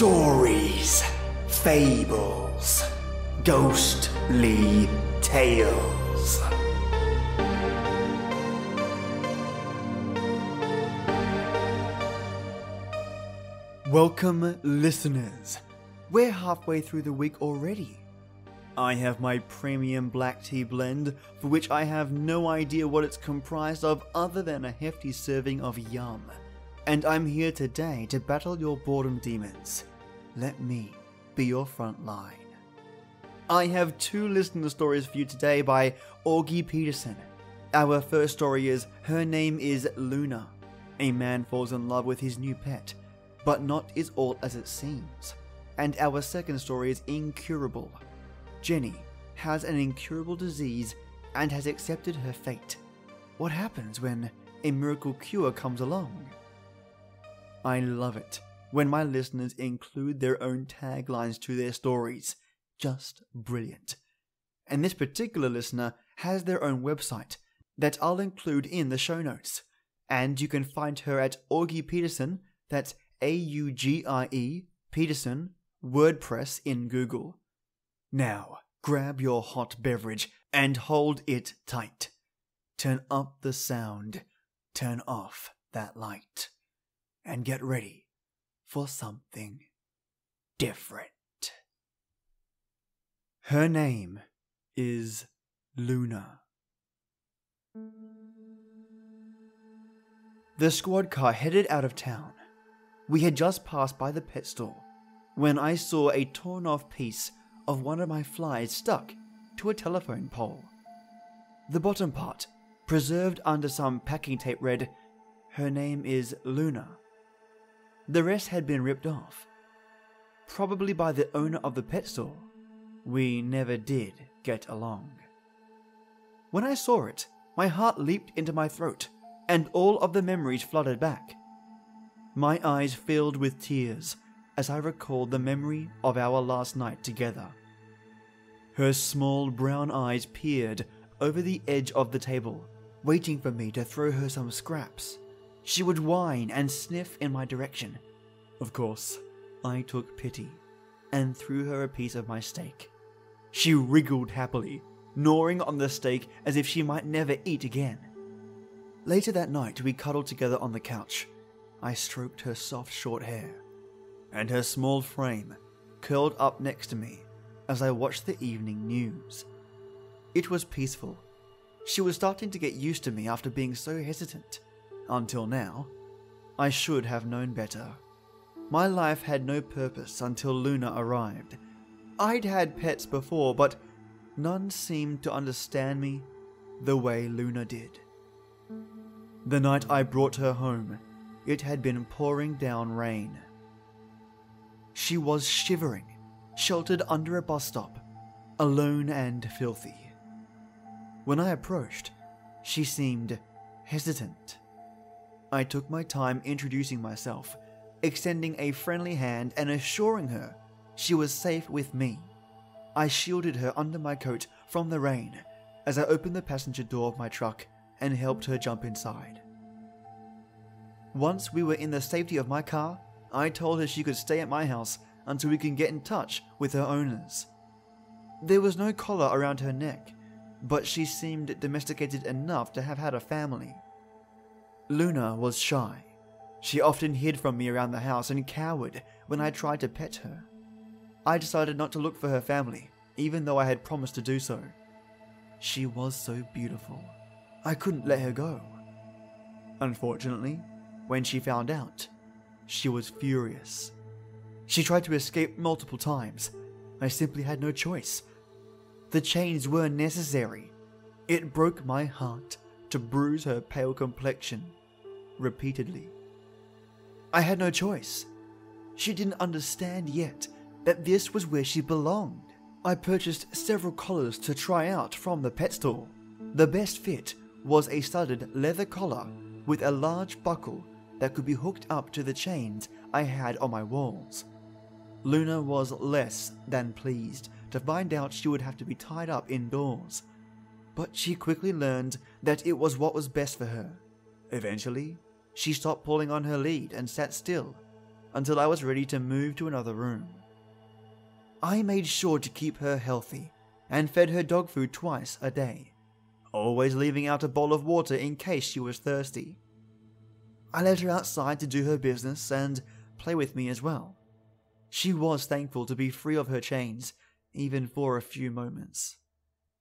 Stories, fables, ghostly tales. Welcome, listeners. We're halfway through the week already. I have my premium black tea blend, for which I have no idea what it's comprised of other than a hefty serving of yum. And I'm here today to battle your boredom demons. Let me be your front line. I have 2 listener stories for you today by Augie Peterson. Our first story is Her Name is Luna. A man falls in love with his new pet, but not is all as it seems. And our second story is Incurable. Jenny has an incurable disease and has accepted her fate. What happens when a miracle cure comes along? I love it when my listeners include their own taglines to their stories. Just brilliant. And this particular listener has their own website that I'll include in the show notes. And you can find her at Augie Peterson, that's A-U-G-I-E, Peterson, WordPress in Google. Now, grab your hot beverage and hold it tight. Turn up the sound, turn off that light, and get ready for something different. Her name is Luna. The squad car headed out of town. We had just passed by the pet store when I saw a torn off piece of one of my flies stuck to a telephone pole. The bottom part, preserved under some packing tape, read, "Her name is Luna." The rest had been ripped off, probably by the owner of the pet store. We never did get along. When I saw it, my heart leaped into my throat, and all of the memories flooded back. My eyes filled with tears as I recalled the memory of our last night together. Her small brown eyes peered over the edge of the table, waiting for me to throw her some scraps. She would whine and sniff in my direction. Of course, I took pity and threw her a piece of my steak. She wriggled happily, gnawing on the steak as if she might never eat again. Later that night, we cuddled together on the couch. I stroked her soft short hair, and her small frame curled up next to me as I watched the evening news. It was peaceful. She was starting to get used to me after being so hesitant. Until now, I should have known better. My life had no purpose until Luna arrived. I'd had pets before, but none seemed to understand me the way Luna did. The night I brought her home, it had been pouring down rain. She was shivering, sheltered under a bus stop, alone and filthy. When I approached, she seemed hesitant. I took my time introducing myself, extending a friendly hand and assuring her she was safe with me. I shielded her under my coat from the rain as I opened the passenger door of my truck and helped her jump inside. Once we were in the safety of my car, I told her she could stay at my house until we can get in touch with her owners. There was no collar around her neck, but she seemed domesticated enough to have had a family. Luna was shy. She often hid from me around the house and cowered when I tried to pet her. I decided not to look for her family, even though I had promised to do so. She was so beautiful. I couldn't let her go. Unfortunately, when she found out, she was furious. She tried to escape multiple times. I simply had no choice. The chains were necessary. It broke my heart to bruise her pale complexion repeatedly. I had no choice. She didn't understand yet that this was where she belonged. I purchased several collars to try out from the pet store. The best fit was a studded leather collar with a large buckle that could be hooked up to the chains I had on my walls. Luna was less than pleased to find out she would have to be tied up indoors, but she quickly learned that it was what was best for her. Eventually, she stopped pulling on her lead and sat still, until I was ready to move to another room. I made sure to keep her healthy and fed her dog food twice a day, always leaving out a bowl of water in case she was thirsty. I let her outside to do her business and play with me as well. She was thankful to be free of her chains, even for a few moments.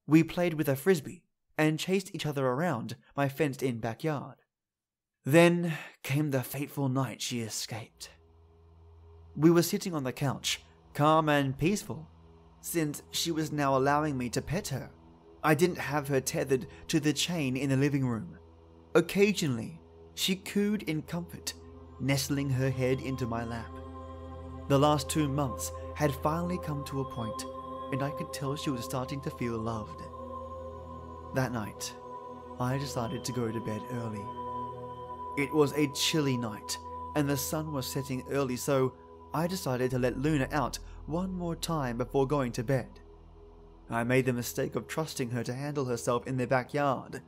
We played with a frisbee and chased each other around my fenced-in backyard. Then came the fateful night she escaped. We were sitting on the couch, calm and peaceful, since she was now allowing me to pet her. I didn't have her tethered to the chain in the living room. Occasionally, she cooed in comfort, nestling her head into my lap. The last 2 months had finally come to a point, and I could tell she was starting to feel loved. That night, I decided to go to bed early. It was a chilly night, and the sun was setting early, so I decided to let Luna out one more time before going to bed. I made the mistake of trusting her to handle herself in the backyard.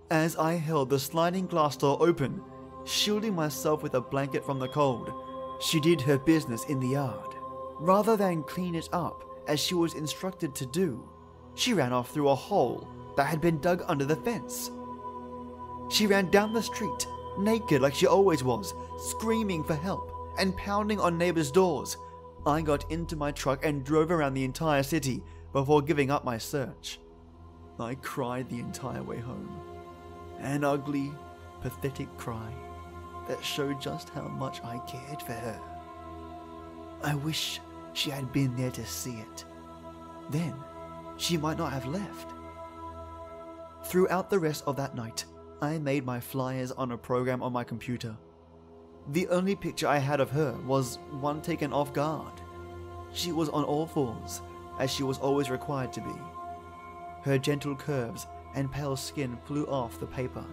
As I held the sliding glass door open, shielding myself with a blanket from the cold, she did her business in the yard. Rather than clean it up as she was instructed to do, she ran off through a hole that had been dug under the fence. She ran down the street, naked like she always was, screaming for help and pounding on neighbors' doors. I got into my truck and drove around the entire city before giving up my search. I cried the entire way home. An ugly, pathetic cry that showed just how much I cared for her. I wish she had been there to see it. Then she might not have left. Throughout the rest of that night, I made my flyers on a program on my computer. The only picture I had of her was one taken off guard. She was on all fours, as she was always required to be. Her gentle curves and pale skin flew off the paper,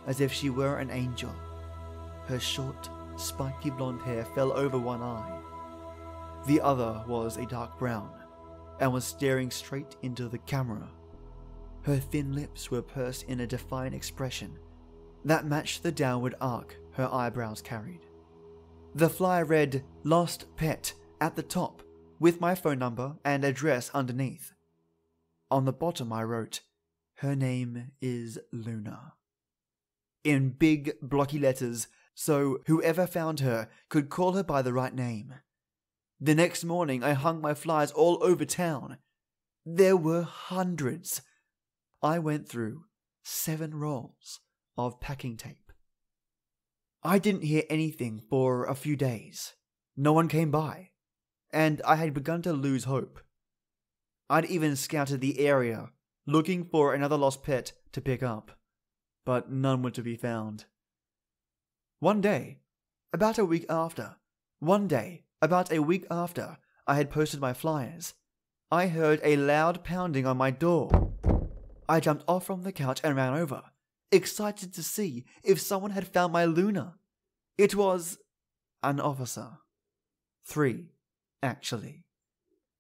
as if she were an angel. Her short, spiky blonde hair fell over one eye. The other was a dark brown, and was staring straight into the camera. Her thin lips were pursed in a defiant expression that matched the downward arc her eyebrows carried. The flyer read, "Lost Pet," at the top, with my phone number and address underneath. On the bottom I wrote, "Her name is Luna," in big blocky letters, so whoever found her could call her by the right name. The next morning I hung my flyers all over town. There were hundreds. I went through 7 rolls of packing tape. I didn't hear anything for a few days. No one came by, and I had begun to lose hope. I'd even scouted the area, looking for another lost pet to pick up, but none were to be found. One day, about a week after I had posted my flyers, I heard a loud pounding on my door. I jumped off from the couch and ran over, excited to see if someone had found my Luna. It was an officer. 3, actually.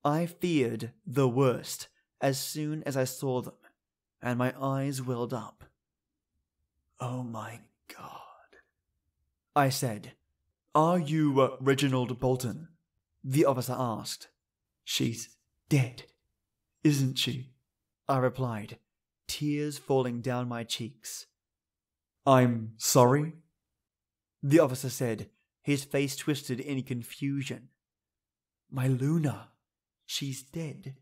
I feared the worst as soon as I saw them, and my eyes welled up. "Oh my God," I said. "Are you Reginald Bolton?" the officer asked. "She's dead, isn't she?" I replied, tears falling down my cheeks. "I'm sorry?" the officer said, his face twisted in confusion. "My Luna, she's dead.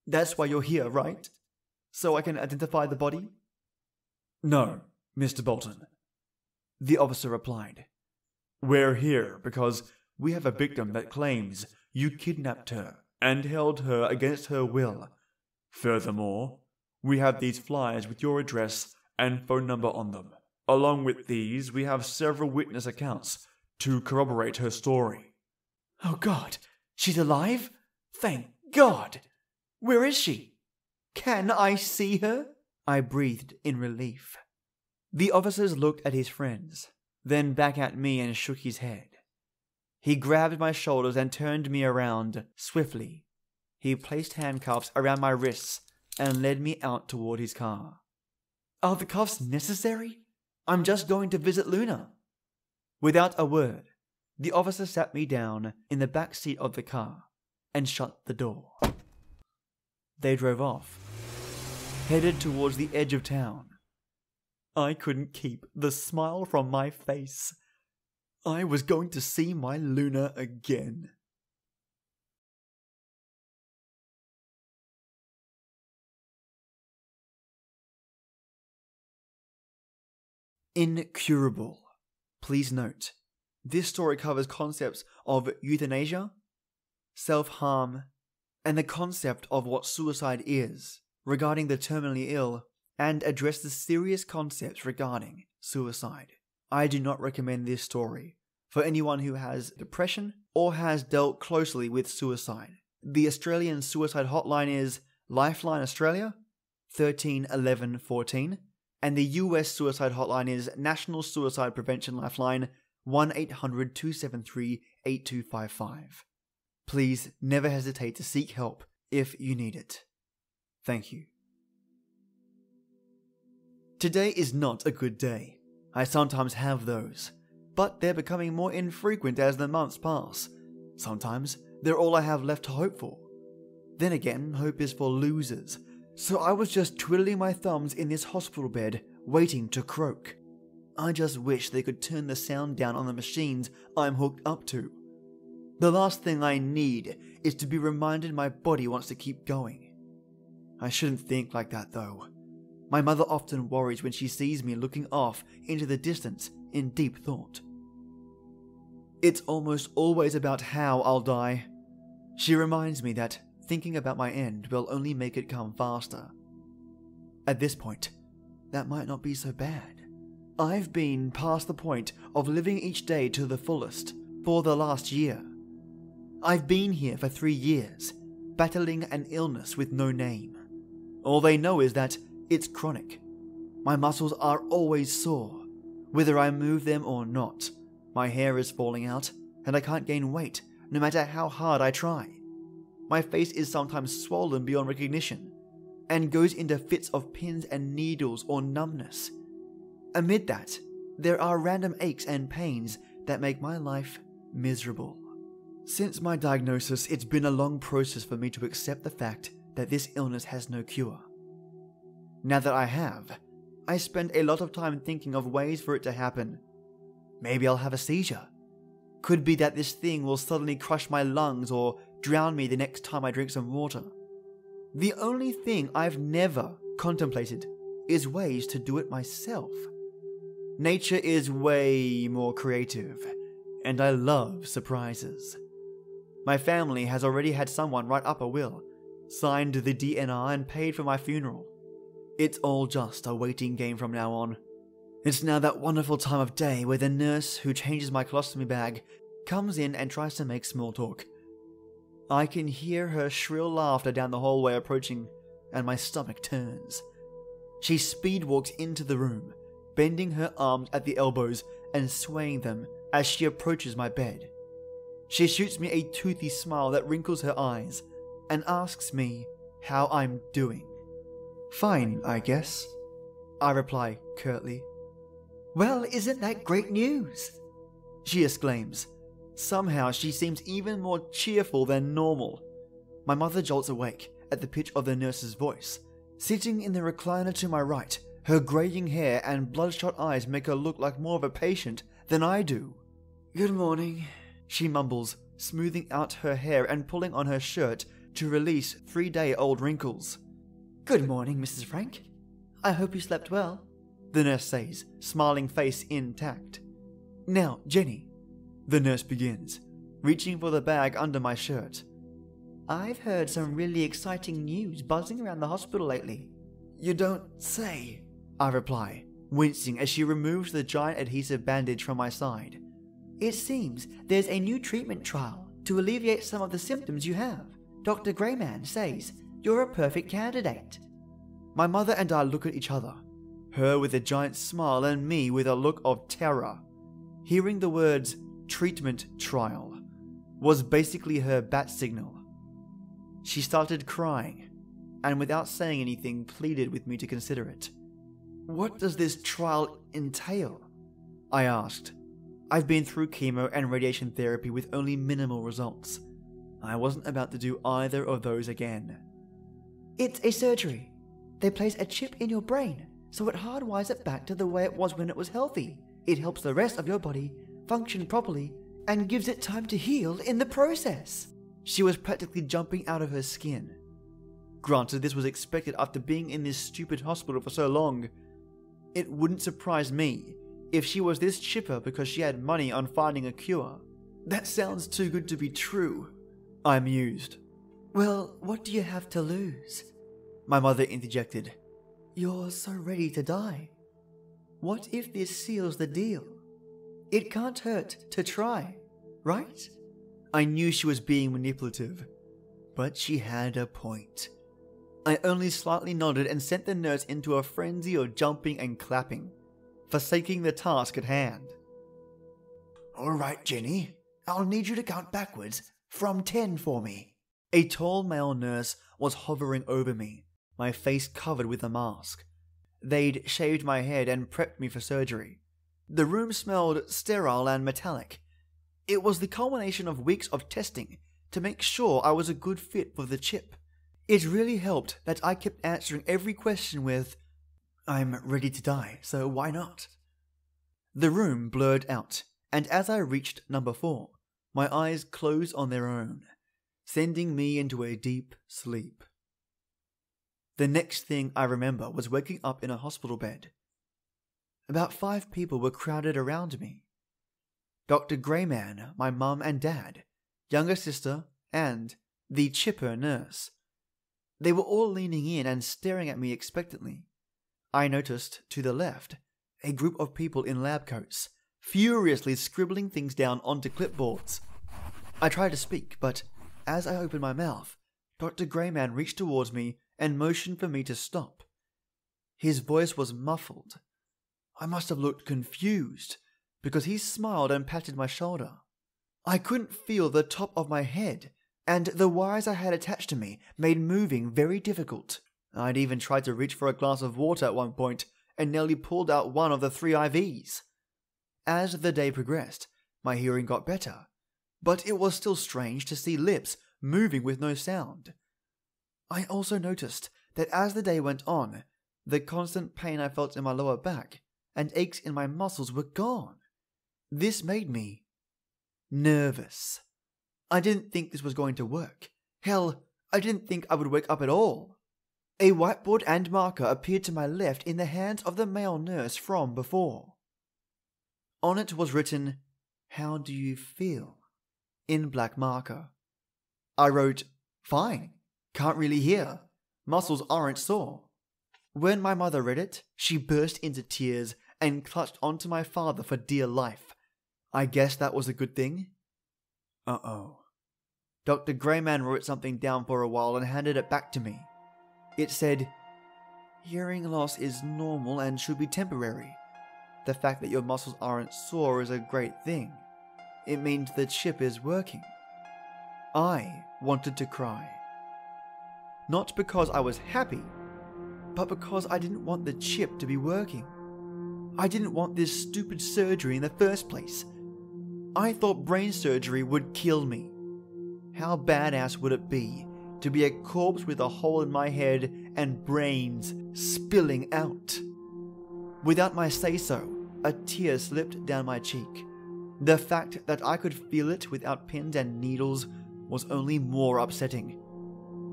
That's why you're here, right? So I can identify the body?" "No, Mr. Bolton," the officer replied. "We're here because we have a victim that claims you kidnapped her and held her against her will. Furthermore, we have these flyers with your address and phone number on them. Along with these, we have several witness accounts to corroborate her story." "Oh God, she's alive? Thank God! Where is she? Can I see her?" I breathed in relief. The officers looked at his friends, then back at me and shook his head. He grabbed my shoulders and turned me around swiftly. He placed handcuffs around my wrists and led me out toward his car. "Are the cuffs necessary? I'm just going to visit Luna." Without a word, The officer sat me down in the back seat of the car and shut the door. They drove off, headed towards the edge of town. I couldn't keep the smile from my face. I was going to see my Luna again. Incurable. Please note, this story covers concepts of euthanasia, self-harm, and the concept of what suicide is regarding the terminally ill, and addresses serious concepts regarding suicide. I do not recommend this story for anyone who has depression or has dealt closely with suicide. The Australian suicide hotline is Lifeline Australia 13 11 14, and the US suicide hotline is National Suicide Prevention Lifeline 1-800-273-8255. Please never hesitate to seek help if you need it. Thank you. Today is not a good day. I sometimes have those, but they're becoming more infrequent as the months pass. Sometimes they're all I have left to hope for. Then again, hope is for losers, so I was just twiddling my thumbs in this hospital bed, waiting to croak. I just wish they could turn the sound down on the machines I'm hooked up to. The last thing I need is to be reminded my body wants to keep going. I shouldn't think like that though. My mother often worries when she sees me looking off into the distance in deep thought. It's almost always about how I'll die. She reminds me that thinking about my end will only make it come faster. At this point, that might not be so bad. I've been past the point of living each day to the fullest for the last year. I've been here for 3 years, battling an illness with no name. All they know is that it's chronic. My muscles are always sore, whether I move them or not. My hair is falling out, and I can't gain weight, no matter how hard I try. My face is sometimes swollen beyond recognition, and goes into fits of pins and needles or numbness. Amid that, there are random aches and pains that make my life miserable. Since my diagnosis, it's been a long process for me to accept the fact that this illness has no cure. Now that I have, I spend a lot of time thinking of ways for it to happen. Maybe I'll have a seizure. Could be that this thing will suddenly crush my lungs or drown me the next time I drink some water. The only thing I've never contemplated is ways to do it myself. Nature is way more creative, and I love surprises. My family has already had someone write up a will, signed the DNR, and paid for my funeral. It's all just a waiting game from now on. It's now that wonderful time of day where the nurse who changes my colostomy bag comes in and tries to make small talk. I can hear her shrill laughter down the hallway approaching, and my stomach turns. She speed walks into the room, bending her arms at the elbows and swaying them as she approaches my bed. She shoots me a toothy smile that wrinkles her eyes and asks me how I'm doing. "Fine, I guess," I reply curtly. "Well, isn't that great news?" she exclaims. Somehow she seems even more cheerful than normal. My mother jolts awake at the pitch of the nurse's voice. Sitting in the recliner to my right, her greying hair and bloodshot eyes make her look like more of a patient than I do. "Good morning," she mumbles, smoothing out her hair and pulling on her shirt to release 3-day-old wrinkles. "Good morning, Mrs. Frank. I hope you slept well," the nurse says, smiling face intact. "Now, Jenny," the nurse begins, reaching for the bag under my shirt. "I've heard some really exciting news buzzing around the hospital lately." "You don't say," I reply, wincing as she removes the giant adhesive bandage from my side. "It seems there's a new treatment trial to alleviate some of the symptoms you have. Dr. Greyman says you're a perfect candidate." My mother and I look at each other, her with a giant smile and me with a look of terror. Hearing the words treatment trial was basically her bat signal. She started crying, and without saying anything pleaded with me to consider it. "What does this trial entail?" I asked. I've been through chemo and radiation therapy with only minimal results. I wasn't about to do either of those again. It's a surgery. They place a chip in your brain, so it hardwires it back to the way it was when it was healthy. It helps the rest of your body function properly and gives it time to heal in the process. She was practically jumping out of her skin. Granted, this was expected after being in this stupid hospital for so long. It wouldn't surprise me if she was this chipper because she had money on finding a cure. That sounds too good to be true, I mused. Well, what do you have to lose? My mother interjected. You're so ready to die. What if this seals the deal? It can't hurt to try, right? I knew she was being manipulative, but she had a point. I only slightly nodded and sent the nurse into a frenzy of jumping and clapping, forsaking the task at hand. All right, Jenny, I'll need you to count backwards from 10 for me. A tall male nurse was hovering over me, my face covered with a mask. They'd shaved my head and prepped me for surgery. The room smelled sterile and metallic. It was the culmination of weeks of testing to make sure I was a good fit for the chip. It really helped that I kept answering every question with, I'm ready to die, so why not? The room blurred out, and as I reached number 4, my eyes closed on their own, sending me into a deep sleep. The next thing I remember was waking up in a hospital bed. About 5 people were crowded around me. Dr. Greyman, my mum and dad, younger sister, and the chipper nurse. They were all leaning in and staring at me expectantly. I noticed, to the left, a group of people in lab coats, furiously scribbling things down onto clipboards. I tried to speak, but as I opened my mouth, Dr. Greyman reached towards me and motioned for me to stop. His voice was muffled. I must have looked confused, because he smiled and patted my shoulder. I couldn't feel the top of my head, and the wires I had attached to me made moving very difficult. I'd even tried to reach for a glass of water at one point, and nearly pulled out one of the 3 IVs. As the day progressed, my hearing got better, but it was still strange to see lips moving with no sound. I also noticed that as the day went on, the constant pain I felt in my lower back and aches in my muscles were gone. This made me nervous. I didn't think this was going to work. Hell, I didn't think I would wake up at all. A whiteboard and marker appeared to my left in the hands of the male nurse from before. On it was written, "How do you feel?" in black marker. I wrote, "Fine. Can't really hear. Muscles aren't sore." When my mother read it, she burst into tears and clutched onto my father for dear life. I guess that was a good thing. Uh-oh. Dr. Greyman wrote something down for a while and handed it back to me. It said, "Hearing loss is normal and should be temporary. The fact that your muscles aren't sore is a great thing. It means the chip is working." I wanted to cry. Not because I was happy, but because I didn't want the chip to be working. I didn't want this stupid surgery in the first place. I thought brain surgery would kill me. How badass would it be to be a corpse with a hole in my head and brains spilling out? Without my say-so, a tear slipped down my cheek. The fact that I could feel it without pins and needles was only more upsetting.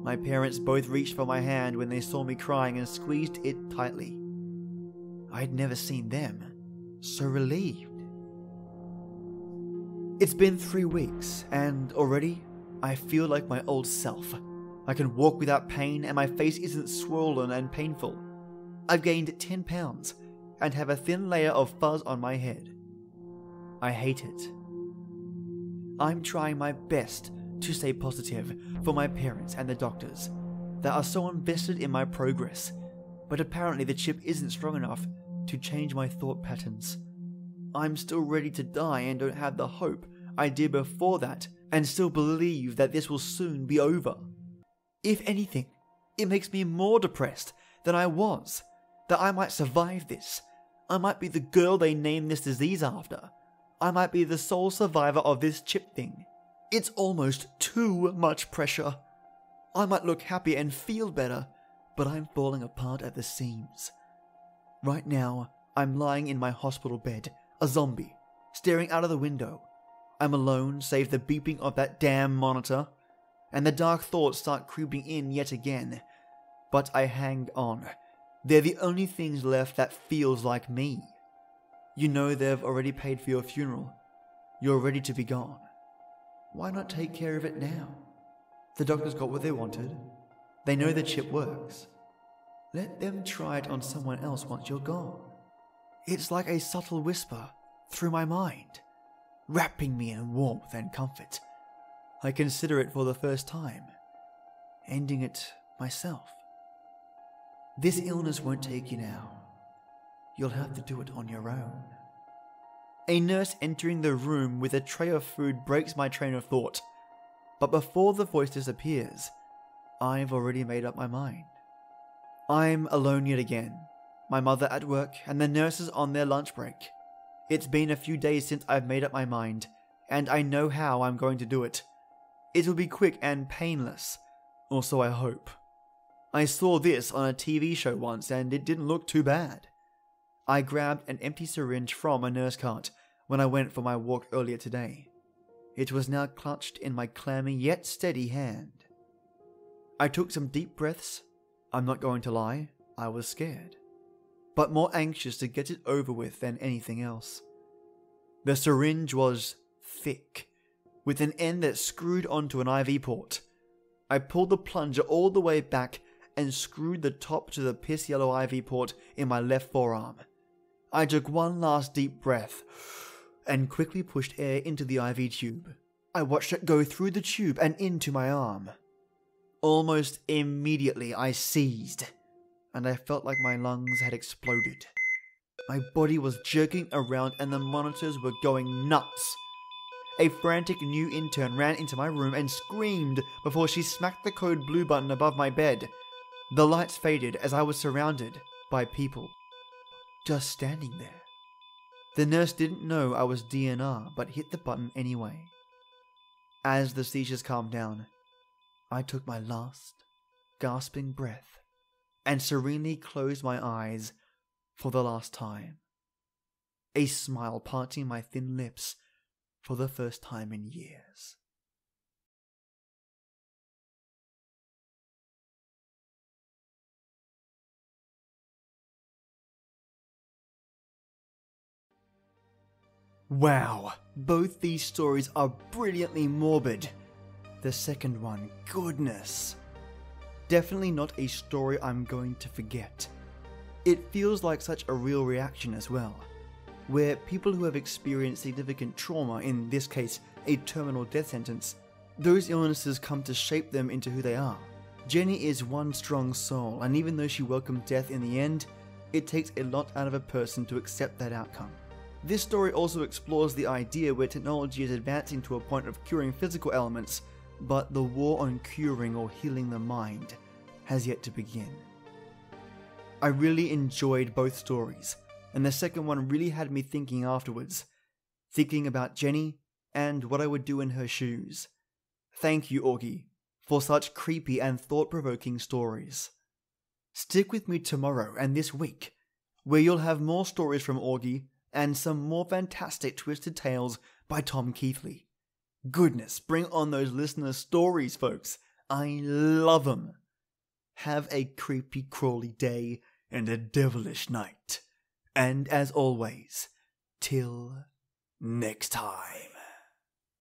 My parents both reached for my hand when they saw me crying and squeezed it tightly. I'd never seen them so relieved. It's been 3 weeks, and already I feel like my old self. I can walk without pain and my face isn't swollen and painful. I've gained 10 pounds and have a thin layer of fuzz on my head. I hate it. I'm trying my best to stay positive for my parents and the doctors that are so invested in my progress, but apparently the chip isn't strong enough to change my thought patterns. I'm still ready to die and don't have the hope I did before that, and still believe that this will soon be over. If anything, it makes me more depressed than I was, that I might survive this. I might be the girl they named this disease after. I might be the sole survivor of this chip thing. It's almost too much pressure. I might look happy and feel better, but I'm falling apart at the seams. Right now, I'm lying in my hospital bed, a zombie, staring out of the window. I'm alone, save the beeping of that damn monitor, and the dark thoughts start creeping in yet again. But I hang on. They're the only things left that feels like me. You know they've already paid for your funeral. You're ready to be gone. Why not take care of it now? The doctors got what they wanted. They know the chip works. Let them try it on someone else once you're gone. It's like a subtle whisper through my mind, wrapping me in warmth and comfort. I consider it for the first time, ending it myself. This illness won't take you now. You'll have to do it on your own. A nurse entering the room with a tray of food breaks my train of thought, but before the voice disappears, I've already made up my mind. I'm alone yet again, my mother at work and the nurses on their lunch break. It's been a few days since I've made up my mind, and I know how I'm going to do it. It will be quick and painless, or so I hope. I saw this on a TV show once and it didn't look too bad. I grabbed an empty syringe from a nurse cart when I went for my walk earlier today. It was now clutched in my clammy yet steady hand. I took some deep breaths. I'm not going to lie, I was scared, but more anxious to get it over with than anything else. The syringe was thick, with an end that screwed onto an IV port. I pulled the plunger all the way back and screwed the top to the piss yellow IV port in my left forearm. I took one last deep breath and quickly pushed air into the IV tube. I watched it go through the tube and into my arm. Almost immediately I seized, and I felt like my lungs had exploded. My body was jerking around and the monitors were going nuts. A frantic new intern ran into my room and screamed before she smacked the code blue button above my bed. The lights faded as I was surrounded by people, just standing there. The nurse didn't know I was DNR, but hit the button anyway. As the seizures calmed down, I took my last, gasping breath and serenely closed my eyes for the last time. A smile parting my thin lips for the first time in years. Wow, both these stories are brilliantly morbid. The second one, goodness. Definitely not a story I'm going to forget. It feels like such a real reaction as well, where people who have experienced significant trauma, in this case a terminal death sentence, those illnesses come to shape them into who they are. Jenny is one strong soul, and even though she welcomed death in the end, it takes a lot out of a person to accept that outcome. This story also explores the idea where technology is advancing to a point of curing physical ailments, but the war on curing or healing the mind has yet to begin. I really enjoyed both stories, and the second one really had me thinking afterwards, thinking about Jenny and what I would do in her shoes. Thank you, Augie, for such creepy and thought-provoking stories. Stick with me tomorrow and this week, where you'll have more stories from Augie and some more fantastic twisted tales by Tom Keithley. Goodness, bring on those listener stories, folks. I love them. Have a creepy crawly day and a devilish night. And as always, till next time.